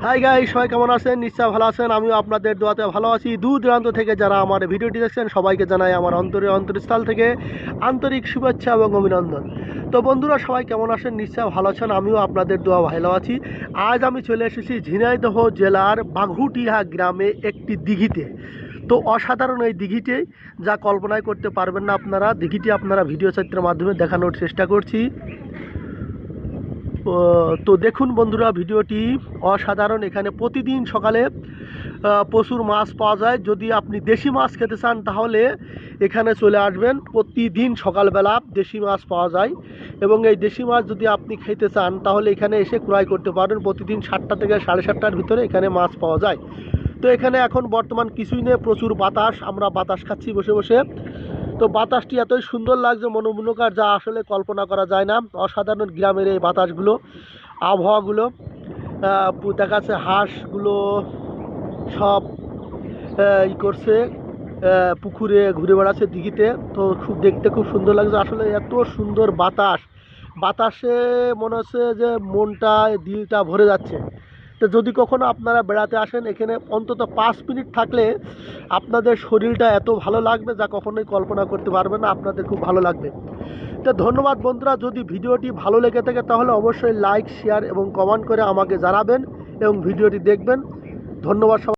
High গাই, সবাই কেমন আছেন? নিশ্চয় ভালো আছেন। আমিও আপনাদের দোয়াতে ভালো আছি। দূর দূরান্ত থেকে যারা আমার ভিডিওটি দেখছেন সবাইকে জানাই আমার অন্তরস্থল থেকে আন্তরিক শুভেচ্ছা এবং অভিনন্দন। তো বন্ধুরা, সবাই কেমন আছেন? নিশ্চয় ভালো আছেন। আমিও আপনাদের দোয়া ভালো আছি। আজ আমি চলে এসেছি ঝিনাইদহ জেলার বাঘুটিহা গ্রামে একটি দিঘিতে। তো অসাধারণ এই দিঘিটি, যা কল্পনাই করতে পারবেন না আপনারা। দিঘিটি আপনারা ভিডিও চিত্রের মাধ্যমে দেখানোর চেষ্টা করছি। তো দেখুন বন্ধুরা, ভিডিওটি অসাধারণ। এখানে প্রতিদিন সকালে প্রচুর মাছ পাওয়া যায়। যদি আপনি দেশি মাছ খেতে চান তাহলে এখানে চলে আসবেন। প্রতিদিন সকালবেলা দেশি মাছ পাওয়া যায় এবং এই দেশি মাছ যদি আপনি খেতে চান তাহলে এখানে এসে ক্রয় করতে পারবেন। প্রতিদিন 7টা থেকে 7:30টার ভিতরে এখানে মাছ পাওয়া যায়। তো এখানে এখন বর্তমান কিছুই নেই, প্রচুর বাতাস। আমরা বাতাস খাচ্ছি বসে বসে। তো বাতাসটি এতই সুন্দর লাগছে, মনোমুগ্ধকর, যা আসলে কল্পনা করা যায় না। অসাধারণ গ্রামের এই বাতাসগুলো, আবহাওয়াগুলো। দেখা যাচ্ছে হাঁসগুলো সব করছে, পুকুরে ঘুরে বেড়াচ্ছে দিঘিতে। তো খুব দেখতে খুব সুন্দর লাগছে আসলে। এত সুন্দর বাতাস, বাতাসে মনে হচ্ছে যে মনটা, দিলটা ভরে যাচ্ছে। তো যদি কখনো আপনারা বেড়াতে আসেন এখানে অন্তত 5 মিনিট থাকলে আপনাদের শরীরটা এত ভালো লাগবে যা কখনোই কল্পনা করতে পারবেন না। আপনাদের খুব ভালো লাগবে। তো ধন্যবাদ বন্ধুরা। যদি ভিডিওটি ভালো লেগে থাকে তাহলে অবশ্যই লাইক, শেয়ার এবং কমেন্ট করে আমাকে জানাবেন এবং ভিডিওটি দেখবেন। ধন্যবাদ সবাই।